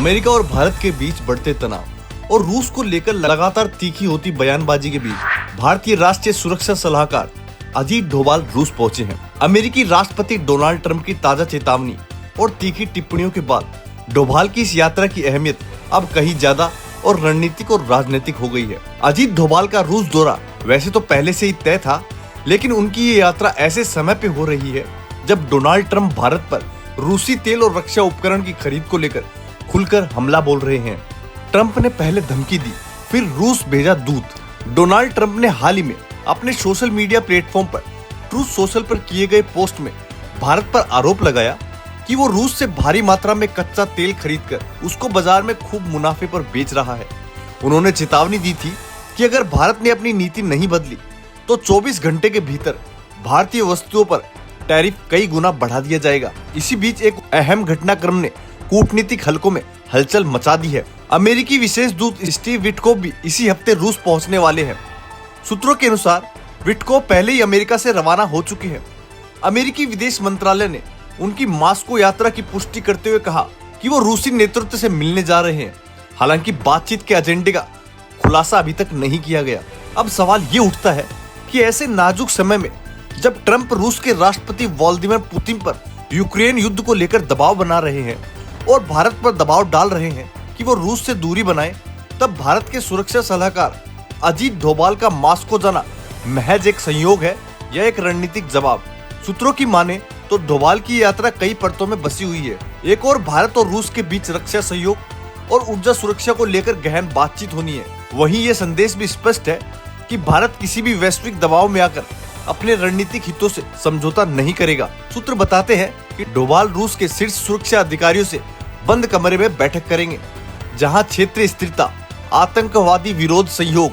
America और भारत के बीच बढ़ते तनाव और रूस को लेकर लगातार तीखी होती बयानबाजी के बीच भारतीय राष्ट्रीय सुरक्षा सलाहकार अजीत डोभाल रूस पहुंचे हैं। अमेरिकी राष्ट्रपति डोनाल्ड ट्रंप की ताजा चेतावनी और तीखी टिप्पणियों के बाद डोभाल की इस यात्रा की अहमियत अब कहीं ज्यादा और रणनीतिक और राजनीतिक हो गई है। अजीत डोभाल का रूस दौरा वैसे तो पहले से ही तय था, लेकिन उनकी ये यात्रा ऐसे समय पे हो रही है जब डोनाल्ड ट्रंप भारत पर रूसी तेल और रक्षा उपकरण की खरीद को लेकर खुलकर हमला बोल रहे हैं। ट्रंप ने पहले धमकी दी, फिर रूस भेजा दूत। डोनाल्ड ट्रंप ने हाल ही में अपने सोशल मीडिया प्लेटफॉर्म पर ट्रूथ सोशल पर किए गए पोस्ट में भारत पर आरोप लगाया कि वो रूस से भारी मात्रा में कच्चा तेल खरीदकर उसको बाजार में खूब मुनाफे पर बेच रहा है। उन्होंने चेतावनी दी थी कि अगर भारत ने अपनी नीति नहीं बदली तो 24 घंटे के भीतर भारतीय वस्तुओं पर टैरिफ कई गुना बढ़ा दिया जाएगा। इसी बीच एक अहम घटनाक्रम ने कूटनीतिक हलकों में हलचल मचा दी है। अमेरिकी विशेष दूत स्टीव विटकोफ भी इसी हफ्ते रूस पहुंचने वाले हैं। सूत्रों के अनुसार विटकोफ पहले ही अमेरिका से रवाना हो चुके हैं। अमेरिकी विदेश मंत्रालय ने उनकी मास्को यात्रा की पुष्टि करते हुए कहा कि वो रूसी नेतृत्व से मिलने जा रहे हैं। हालांकि बातचीत के एजेंडे का खुलासा अभी तक नहीं किया गया। अब सवाल ये उठता है कि ऐसे नाजुक समय में जब ट्रंप रूस के राष्ट्रपति व्लादिमीर पुतिन पर यूक्रेन युद्ध को लेकर दबाव बना रहे हैं और भारत पर दबाव डाल रहे हैं कि वो रूस से दूरी बनाए, तब भारत के सुरक्षा सलाहकार अजीत डोभाल का मास्को जाना महज एक संयोग है या एक रणनीतिक जवाब? सूत्रों की माने तो डोभाल की यात्रा कई परतों में बसी हुई है। एक और भारत और रूस के बीच रक्षा सहयोग और ऊर्जा सुरक्षा को लेकर गहन बातचीत होनी है। वहीं ये संदेश भी स्पष्ट है कि भारत किसी भी वैश्विक दबाव में आकर अपने रणनीतिक हितों से समझौता नहीं करेगा। सूत्र बताते हैं कि डोभाल रूस के शीर्ष सुरक्षा अधिकारियों से बंद कमरे में बैठक करेंगे, जहां क्षेत्रीय स्थिरता, आतंकवादी विरोध, सहयोग,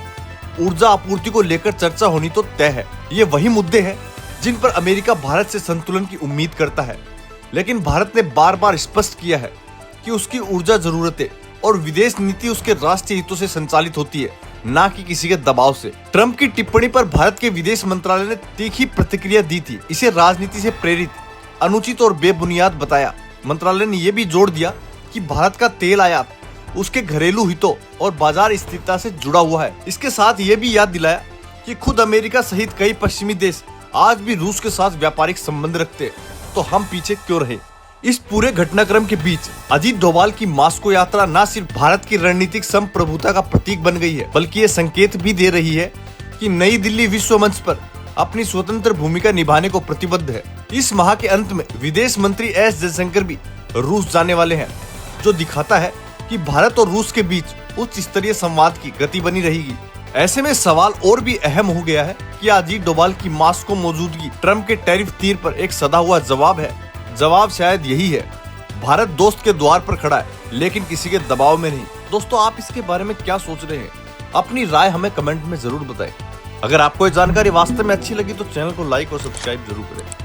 ऊर्जा आपूर्ति को लेकर चर्चा होनी तो तय है। ये वही मुद्दे हैं जिन पर अमेरिका भारत से संतुलन की उम्मीद करता है, लेकिन भारत ने बार बार स्पष्ट किया है कि उसकी ऊर्जा जरूरतें और विदेश नीति उसके राष्ट्रीय हितों से संचालित होती है, ना कि किसी के दबाव से। ट्रंप की टिप्पणी पर भारत के विदेश मंत्रालय ने तीखी प्रतिक्रिया दी थी। इसे राजनीति से प्रेरित, अनुचित और बेबुनियाद बताया। मंत्रालय ने यह भी जोड़ दिया कि भारत का तेल आयात उसके घरेलू हितों और बाजार स्थिरता से जुड़ा हुआ है। इसके साथ ये भी याद दिलाया कि खुद अमेरिका सहित कई पश्चिमी देश आज भी रूस के साथ व्यापारिक संबंध रखते हैं, तो हम पीछे क्यों रहे। इस पूरे घटनाक्रम के बीच अजीत डोभाल की मास्को यात्रा न सिर्फ भारत की रणनीतिक संप्रभुता का प्रतीक बन गई है, बल्कि ये संकेत भी दे रही है कि नई दिल्ली विश्व मंच पर अपनी स्वतंत्र भूमिका निभाने को प्रतिबद्ध है। इस माह के अंत में विदेश मंत्री एस जयशंकर भी रूस जाने वाले हैं, जो दिखाता है कि भारत और रूस के बीच उच्च स्तरीय संवाद की गति बनी रहेगी। ऐसे में सवाल और भी अहम हो गया है कि अजीत डोभाल की मास्को मौजूदगी ट्रंप के टैरिफ तीर पर एक सदा हुआ जवाब है। जवाब शायद यही है, भारत दोस्त के द्वार पर खड़ा है, लेकिन किसी के दबाव में नहीं। दोस्तों, आप इसके बारे में क्या सोच रहे हैं? अपनी राय हमें कमेंट में जरूर बताएं। अगर आपको ये जानकारी वास्तव में अच्छी लगी तो चैनल को लाइक और सब्सक्राइब जरूर करें।